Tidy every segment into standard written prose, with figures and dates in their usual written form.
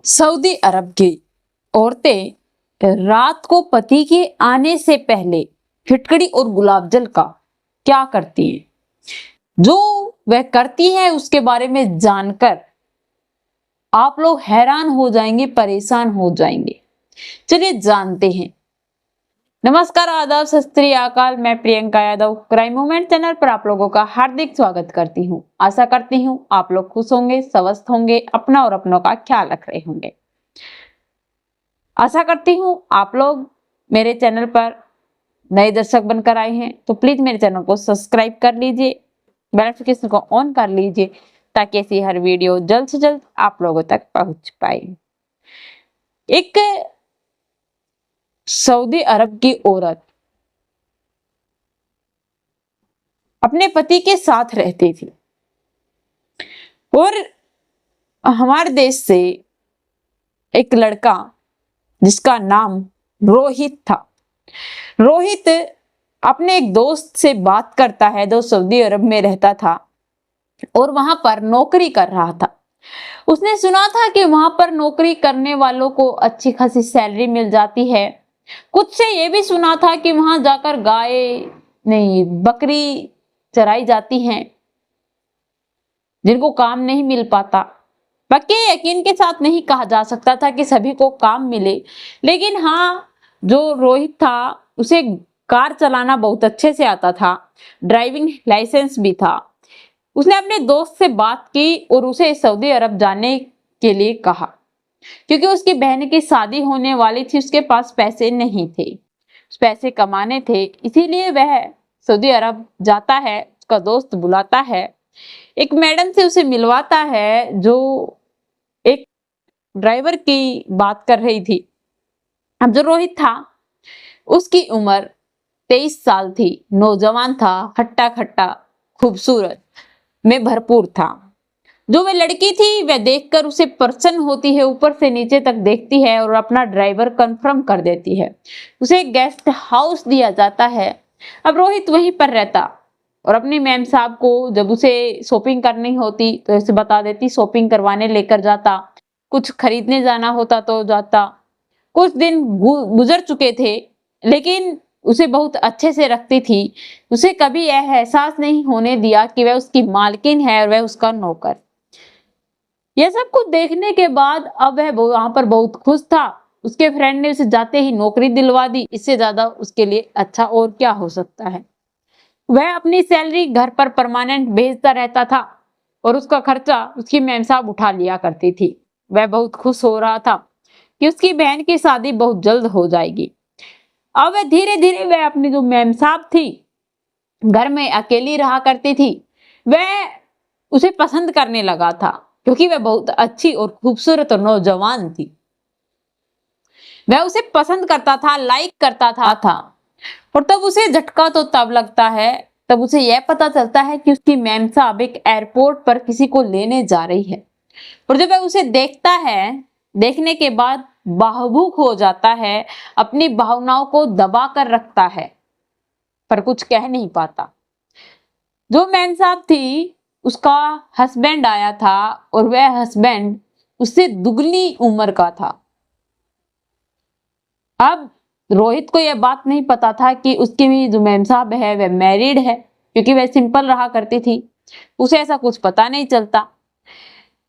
Saudi अरब की औरतें रात को पति के आने से पहले फिटकड़ी और गुलाब जल का क्या करती हैं? जो वह करती है उसके बारे में जानकर आप लोग हैरान हो जाएंगे, परेशान हो जाएंगे। चलिए जानते हैं। नमस्कार, आदाब, सत श्री अकाल। मैं Priyanka Yadav crime movement channel पर आप लोगों का हार्दिक स्वागत करती हूँ। आशा करती हूँ आप लोग खुश होंगे, स्वस्थ होंगे, अपना और अपनों का ख्याल रख रहे होंगे। आशा करती हूँ आप लोग मेरे चैनल पर नए दर्शक बनकर आए हैं तो प्लीज मेरे चैनल को सब्सक्राइब कर लीजिए, बेल नोटिफिकेशन को ऑन कर लीजिए ताकि ऐसी हर वीडियो जल्द से जल्द आप लोगों तक पहुंच पाए। एक सऊदी अरब की औरत अपने पति के साथ रहती थी और हमारे देश से एक लड़का जिसका नाम रोहित था। रोहित अपने एक दोस्त से बात करता है जो सऊदी अरब में रहता था और वहां पर नौकरी कर रहा था। उसने सुना था कि वहां पर नौकरी करने वालों को अच्छी खासी सैलरी मिल जाती है। कुछ से ये भी सुना था कि वहां जाकर गाय नहीं बकरी चराई जाती हैं जिनको काम नहीं मिल पाता। पक्के यकीन के साथ नहीं कहा जा सकता था कि सभी को काम मिले, लेकिन हाँ, जो रोहित था उसे कार चलाना बहुत अच्छे से आता था, ड्राइविंग लाइसेंस भी था। उसने अपने दोस्त से बात की और उसे सऊदी अरब जाने के लिए कहा क्योंकि उसकी बहन की शादी होने वाली थी। उसके पास पैसे नहीं थे, पैसे कमाने थे, इसीलिए वह सऊदी अरब जाता है। उसका दोस्त बुलाता है, एक मैडम से उसे मिलवाता है जो एक ड्राइवर की बात कर रही थी। अब जो रोहित था उसकी उम्र 23 साल थी, नौजवान था, हट्टा खट्टा, खूबसूरत में भरपूर था। जो वह लड़की थी वह देखकर उसे प्रसन्न होती है, ऊपर से नीचे तक देखती है और अपना ड्राइवर कंफर्म कर देती है। उसे गेस्ट हाउस दिया जाता है। अब रोहित वहीं पर रहता और अपनी मैम साहब को जब उसे शॉपिंग करनी होती तो उसे बता देती, शॉपिंग करवाने लेकर जाता। कुछ खरीदने जाना होता तो जाता। कुछ दिन गुजर चुके थे लेकिन उसे बहुत अच्छे से रखती थी। उसे कभी यह एहसास नहीं होने दिया कि वह उसकी मालकिन है और वह उसका नौकर। यह सब कुछ देखने के बाद अब वह वहां पर बहुत खुश था। उसके फ्रेंड ने उसे जाते ही नौकरी दिलवा दी। इससे ज्यादा उसके लिए अच्छा और क्या हो सकता है। वह अपनी सैलरी घर पर परमानेंट भेजता रहता था और उसका खर्चा उसकी मैम साहब उठा लिया करती थी। वह बहुत खुश हो रहा था कि उसकी बहन की शादी बहुत जल्द हो जाएगी। अब वह धीरे धीरे वह अपनी जो मैम साहब थी घर में अकेली रहा करती थी, वह उसे पसंद करने लगा था क्योंकि वह बहुत अच्छी और खूबसूरत और नौजवान थी। वह उसे पसंद करता था, लाइक करता था। और तब उसे झटका तो तब लगता है, तब उसे यह पता चलता है कि उसकी मैम साहब एक एयरपोर्ट पर किसी को लेने जा रही है। और जब वह उसे देखता है, देखने के बाद बाहुबुक हो जाता है, अपनी भावनाओं को दबा कर रखता है पर कुछ कह नहीं पाता। जो मैम साहब थी उसका हस्बैंड आया था और वह हस्बैंड उससे दुगनी उम्र का था। अब रोहित को यह बात नहीं पता था कि उसकी भी जो मैम साहब है वह मैरिड है, क्योंकि वह सिंपल रहा करती थी। उसे ऐसा कुछ पता नहीं चलता।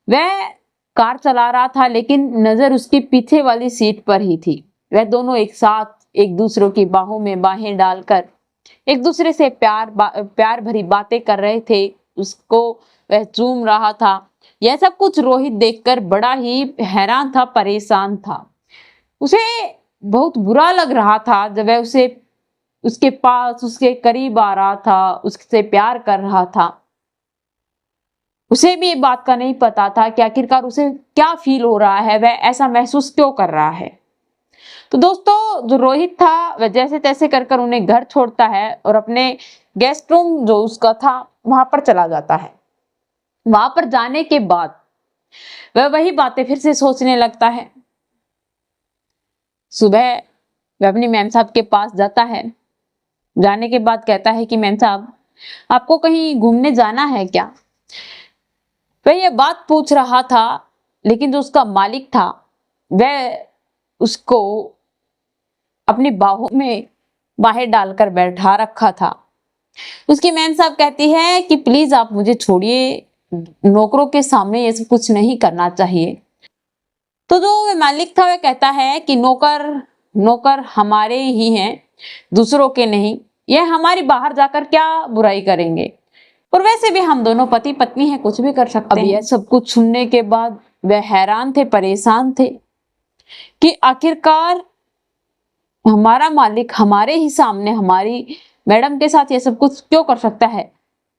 वह कार चला रहा था लेकिन नजर उसकी पीछे वाली सीट पर ही थी। वह दोनों एक साथ एक दूसरों की बाहों में बाहें डालकर एक दूसरे से प्यार भरी बातें कर रहे थे। उसको वह चूम रहा था। यह सब कुछ रोहित देखकर बड़ा ही हैरान था, परेशान था। उसे बहुत बुरा लग रहा था जब वह उसे उसके पास, उसके करीब आ रहा था, उससे प्यार कर रहा था। उसे भी ये बात का नहीं पता था कि आखिरकार उसे क्या फील हो रहा है, वह ऐसा महसूस क्यों कर रहा है। तो दोस्तों, जो रोहित था वह जैसे तैसे कर उन्हें घर छोड़ता है और अपने गेस्ट रूम जो उसका था वहां पर चला जाता है। वहां पर जाने के बाद वह वही बातें फिर से सोचने लगता है। सुबह वह अपनी मैम साहब के पास जाता है। जाने के बाद कहता है कि मैम साहब, आपको कहीं घूमने जाना है क्या? वह यह बात पूछ रहा था लेकिन जो उसका मालिक था वह उसको अपनी बाहों में बाहें डालकर बैठा रखा था। उसकी मैम साहब कहती है कि प्लीज आप मुझे छोड़िए, नौकरों के सामने ये सब कुछ नहीं करना चाहिए। तो जो मालिक था वह कहता है कि नौकर नौकर हमारे ही हैं, दूसरों के नहीं। यह हमारी बाहर जाकर क्या बुराई करेंगे, और वैसे भी हम दोनों पति पत्नी हैं, कुछ भी कर सकते हैं। अब यह सब कुछ सुनने के बाद वह हैरान थे, परेशान थे कि आखिरकार हमारा मालिक हमारे ही सामने हमारी मैडम के साथ ये सब कुछ क्यों कर सकता है।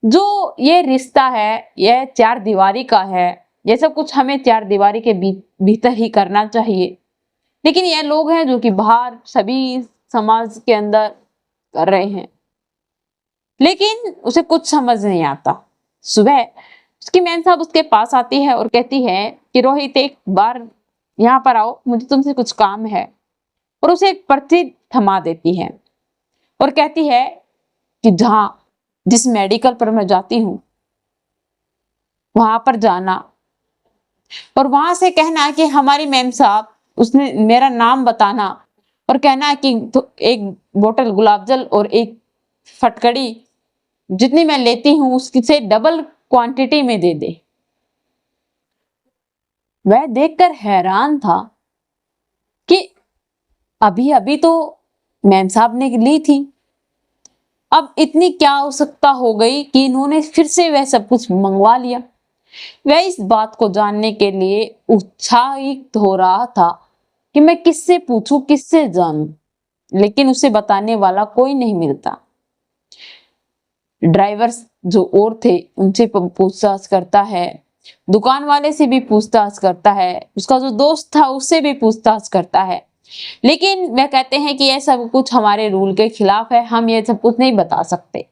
जो ये रिश्ता है यह चार दीवारी का है, ये सब कुछ हमें चार दीवारी के भीतर ही करना चाहिए। लेकिन ये लोग हैं जो कि बाहर सभी समाज के अंदर कर रहे हैं, लेकिन उसे कुछ समझ नहीं आता। सुबह उसकी मैम साहब उसके पास आती है और कहती है कि रोहित एक बार यहाँ पर आओ, मुझे तुमसे कुछ काम है। और उसे एक पर्ची थमा देती है और कहती है कि जिस मेडिकल पर मैं जाती हूँ वहां पर जाना और वहां से कहना कि हमारी मैम साहब, उसने मेरा नाम बताना और कहना कि एक बोतल गुलाब जल और एक फटकड़ी जितनी मैं लेती हूँ उसकी से डबल क्वांटिटी में दे दे। वह देखकर हैरान था कि अभी अभी तो मैम साहब ने ली थी, अब इतनी क्या आवश्यकता हो गई कि इन्होंने फिर से वह सब कुछ मंगवा लिया। वह इस बात को जानने के लिए उत्साहित हो रहा था कि मैं किससे पूछूं, किससे जानूं, लेकिन उसे बताने वाला कोई नहीं मिलता। ड्राइवर जो और थे उनसे पूछताछ करता है, दुकान वाले से भी पूछताछ करता है, उसका जो दोस्त था उससे भी पूछताछ करता है, लेकिन वह कहते हैं कि यह सब कुछ हमारे रूल के खिलाफ है, हम ये सब कुछ नहीं बता सकते।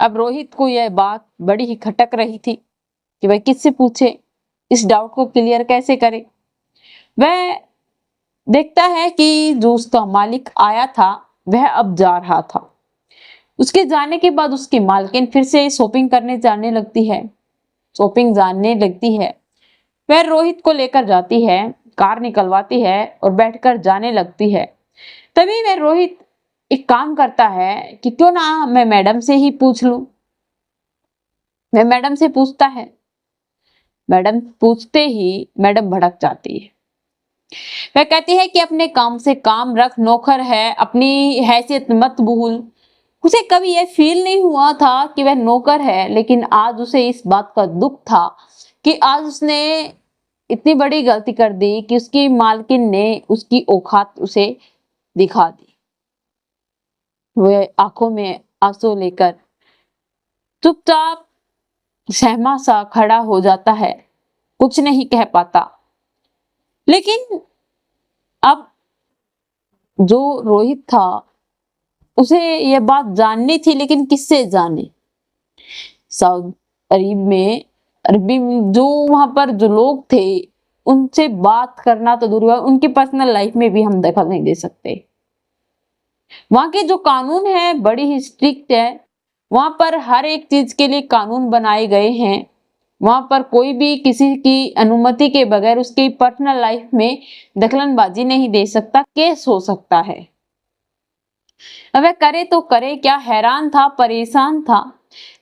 अब रोहित को यह बात बड़ी ही खटक रही थी कि वह किससे पूछे, इस डाउट को क्लियर कैसे करे। वह देखता है कि जो उसका मालिक आया था वह अब जा रहा था। उसके जाने के बाद उसकी मालकिन फिर से शॉपिंग करने जाने लगती है। वह रोहित को लेकर जाती है, कार निकलवाती है और बैठकर जाने लगती है। तभी वह रोहित एक काम करता है कि क्यों ना मैं मैडम से ही पूछ लूं। वह मैडम से पूछता है, मैडम पूछते ही मैडम भड़क जाती है। वह कहती है कि अपने काम से काम रख, नौकर है, अपनी हैसियत मत भूल। उसे कभी यह फील नहीं हुआ था कि वह नौकर है, लेकिन आज उसे इस बात का दुख था कि आज उसने इतनी बड़ी गलती कर दी कि उसकी मालकिन ने उसकी औकात उसे दिखा दी। वह आंखों में आंसू लेकर चुपचाप सहमा सा खड़ा हो जाता है, कुछ नहीं कह पाता। लेकिन अब जो रोहित था उसे यह बात जाननी थी, लेकिन किससे जाने। सऊदी अरबी में जो वहां पर जो लोग थे उनसे बात करना तो दूर हुआ, उनकी पर्सनल लाइफ में भी हम दखल नहीं दे सकते। वहां के जो कानून है बड़ी ही स्ट्रिक्ट है, वहां पर हर एक चीज के लिए कानून बनाए गए हैं। वहां पर कोई भी किसी की अनुमति के बगैर उसकी पर्सनल लाइफ में दखलंदाजी नहीं दे सकता, केस हो सकता है। अब वह करे तो करे क्या, हैरान था, परेशान था,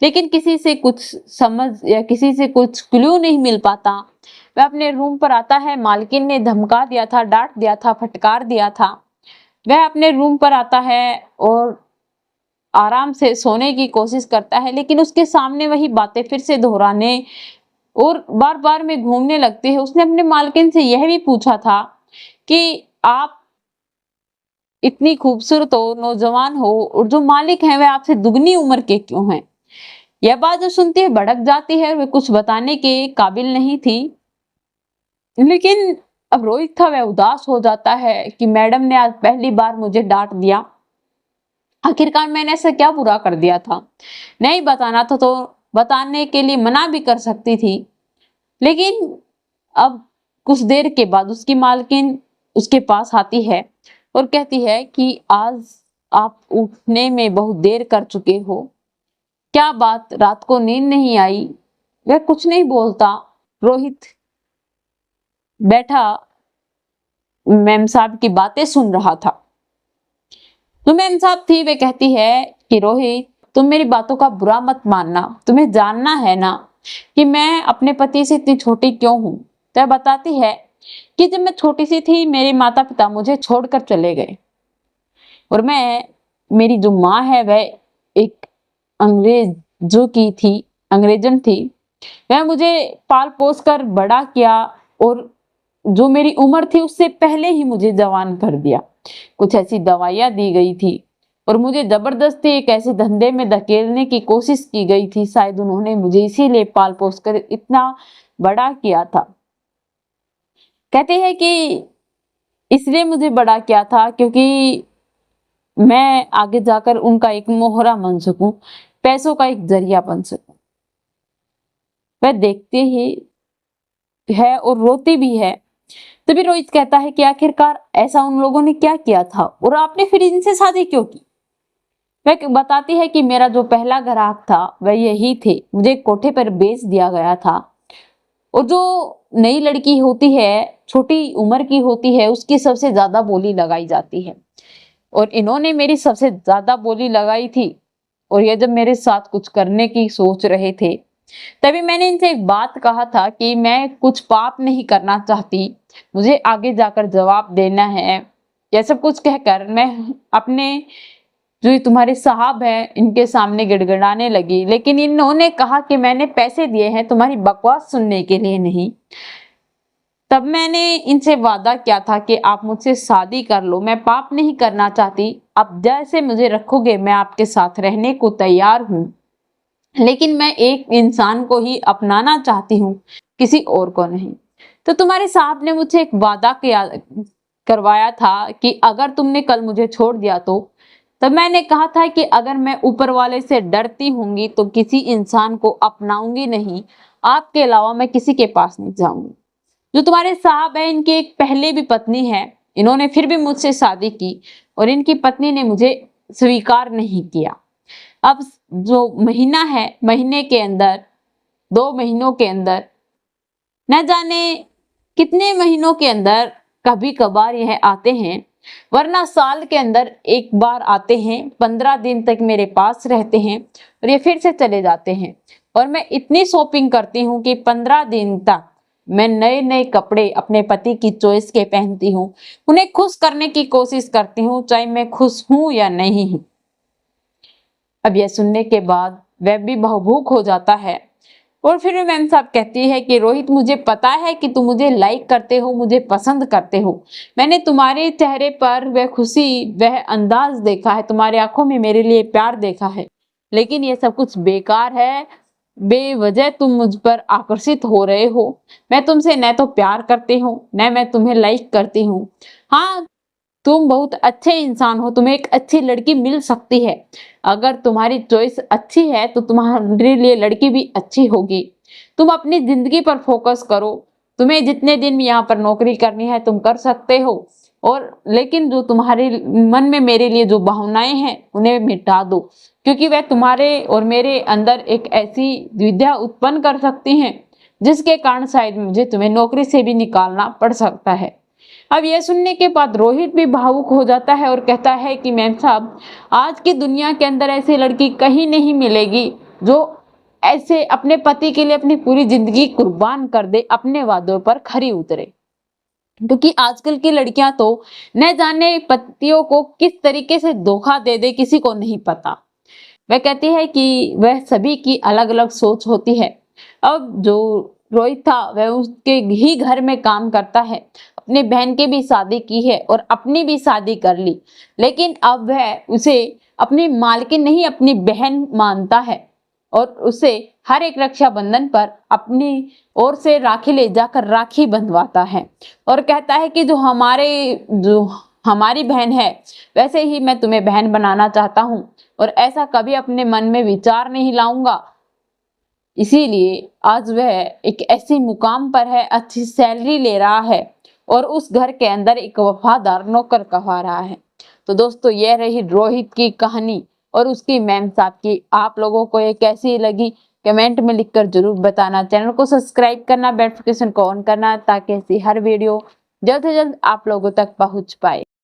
लेकिन किसी से कुछ समझ या किसी से कुछ क्लू नहीं मिल पाता। वह अपने रूम पर आता है, मालकिन ने धमका दिया था, डांट दिया था, फटकार दिया था। वह अपने रूम पर आता है और आराम से सोने की कोशिश करता है, लेकिन उसके सामने वही बातें फिर से दोहराने और बार बार में घूमने लगती है। उसने अपने मालकिन से यह भी पूछा था कि आप इतनी खूबसूरत हो, नौजवान हो, और जो मालिक हैं वह आपसे दुगनी उम्र के क्यों हैं। यह बात जो सुनती है भड़क जाती है, वह कुछ बताने के काबिल नहीं थी। लेकिन अब रोहित था, वह उदास हो जाता है कि मैडम ने आज पहली बार मुझे डांट दिया। आखिरकार मैंने ऐसा क्या बुरा कर दिया था, नहीं बताना था तो बताने के लिए मना भी कर सकती थी। लेकिन अब कुछ देर के बाद उसकी मालकिन उसके पास आती है और कहती है कि आज आप उठने में बहुत देर कर चुके हो, क्या बात, रात को नींद नहीं आई। वह कुछ नहीं बोलता। रोहित बैठा मैम साहब की बातें सुन रहा था। जो मैम साहब थी वे कहती है कि रोहित, तुम मेरी बातों का बुरा मत मानना, तुम्हें जानना है ना कि मैं अपने पति से इतनी छोटी क्यों हूँ। तो बताती है कि जब मैं छोटी सी थी मेरे माता पिता मुझे छोड़कर चले गए और मेरी जो माँ है वह एक अंग्रेजों की थी, अंग्रेजन थी। वह मुझे पाल पोस कर बड़ा किया और जो मेरी उम्र थी उससे पहले ही मुझे जवान कर दिया। कुछ ऐसी दवाइयां दी गई थी और मुझे जबरदस्ती एक ऐसे धंधे में धकेलने की कोशिश की गई थी। शायद उन्होंने मुझे इसीलिए पाल पोस कर इतना बड़ा किया था। कहते हैं कि इसलिए मुझे बड़ा किया था क्योंकि मैं आगे जाकर उनका एक मोहरा बन सकूं, पैसों का एक जरिया बन सकूं। वह देखते ही है और रोती भी है। तभी रोहित कहता है कि आखिरकार ऐसा उन लोगों ने क्या किया था और आपने फिर इनसे शादी क्यों की। वह बताती है कि मेरा जो पहला ग्राहक था वह यही थे, मुझे कोठे पर बेच दिया गया था और जो नई लड़की होती है, छोटी उम्र की होती है, उसकी सबसे ज्यादा बोली लगाई जाती है और इन्होंने मेरी सबसे ज्यादा बोली लगाई थी। और ये जब मेरे साथ कुछ करने की सोच रहे थे तभी मैंने इनसे एक बात कहा था कि मैं कुछ पाप नहीं करना चाहती, मुझे आगे जाकर जवाब देना है। यह सब कुछ कहकर मैं अपने जो ये तुम्हारे साहब हैं इनके सामने गिड़गिड़ाने लगी, लेकिन इन्होंने कहा कि मैंने पैसे दिए हैं तुम्हारी बकवास सुनने के लिए नहीं। तब मैंने इनसे वादा किया था कि आप मुझसे शादी कर लो, मैं पाप नहीं करना चाहती, अब जैसे मुझे रखोगे मैं आपके साथ रहने को तैयार हूँ, लेकिन मैं एक इंसान को ही अपनाना चाहती हूँ, किसी और को नहीं। तो तुम्हारे साहब ने मुझसे एक वादा किया करवाया था कि अगर तुमने कल मुझे छोड़ दिया तो। तब मैंने कहा था कि अगर मैं ऊपर वाले से डरती होंगी तो किसी इंसान को अपनाऊंगी नहीं, आपके अलावा मैं किसी के पास नहीं जाऊंगी। जो तुम्हारे साहब है इनकी एक पहले भी पत्नी है, इन्होंने फिर भी मुझसे शादी की और इनकी पत्नी ने मुझे स्वीकार नहीं किया। अब जो महीना है, महीने के अंदर 2 महीनों के अंदर न जाने कितने महीनों के अंदर कभी कभार यह आते हैं, वरना साल के अंदर एक बार आते हैं, 15 दिन तक मेरे पास रहते हैं और ये फिर से चले जाते हैं। और मैं इतनी शॉपिंग करती हूँ कि 15 दिन तक मैं नए नए कपड़े अपने पति की चॉइस के पहनती हूँ, उन्हें खुश करने की कोशिश करती हूँ, चाहे मैं खुश हूं या नहीं हूं। अब यह सुनने के बाद वह भी भावुक हो जाता है और फिर मैम साहब कहती है कि रोहित, मुझे पता है कि तुम मुझे लाइक करते हो, मुझे पसंद करते हो, मैंने तुम्हारे चेहरे पर वह खुशी, वह अंदाज देखा है, तुम्हारी आंखों में मेरे लिए प्यार देखा है, लेकिन ये सब कुछ बेकार है, बेवजह तुम मुझ पर आकर्षित हो रहे हो। मैं तुमसे न तो प्यार करती हूँ न मैं तुम्हें लाइक करती हूँ। हाँ, तुम बहुत अच्छे इंसान हो, तुम्हें एक अच्छी लड़की मिल सकती है, अगर तुम्हारी चॉइस अच्छी है तो तुम्हारे लिए लड़की भी अच्छी होगी। तुम अपनी जिंदगी पर फोकस करो, तुम्हें जितने दिन यहाँ पर नौकरी करनी है तुम कर सकते हो, और लेकिन जो तुम्हारे मन में मेरे लिए जो भावनाएं हैं उन्हें मिटा दो, क्योंकि वह तुम्हारे और मेरे अंदर एक ऐसी द्विधा उत्पन्न कर सकती हैं जिसके कारण शायद मुझे तुम्हें नौकरी से भी निकालना पड़ सकता है। अब यह सुनने के बाद रोहित भी भावुक हो जाता है और कहता है कि मैम साहब, आज की दुनिया के अंदर ऐसी लड़की कहीं नहीं मिलेगी जो ऐसे अपने पति के लिए अपनी पूरी जिंदगी कुर्बान कर दे, अपने वादों पर खरी उतरे। क्योंकि आजकल की लड़कियां तो न जाने पतियों को किस तरीके से धोखा दे दे किसी को नहीं पता। वह कहती है कि वह सभी की अलग अलग सोच होती है। अब जो रोहित था वह उसके ही घर में काम करता है, अपनी बहन की भी शादी की है और अपनी भी शादी कर ली, लेकिन अब वह उसे अपनी मालकिन नहीं अपनी बहन मानता है और उसे हर एक रक्षाबंधन पर अपनी ओर से राखी ले जाकर राखी बंधवाता है और कहता है कि जो हमारी बहन है वैसे ही मैं तुम्हें बहन बनाना चाहता हूँ और ऐसा कभी अपने मन में विचार नहीं लाऊंगा। इसीलिए आज वह एक ऐसी मुकाम पर है, अच्छी सैलरी ले रहा है और उस घर के अंदर एक वफादार नौकर कहा रहा है। तो दोस्तों, यह रही रोहित की कहानी और उसकी मैम साहब की। आप लोगों को ये कैसी लगी कमेंट में लिखकर जरूर बताना। चैनल को सब्सक्राइब करना, बेल नोटिफिकेशन को ऑन करना ताकि ऐसी हर वीडियो जल्द से जल्द आप लोगों तक पहुंच पाए।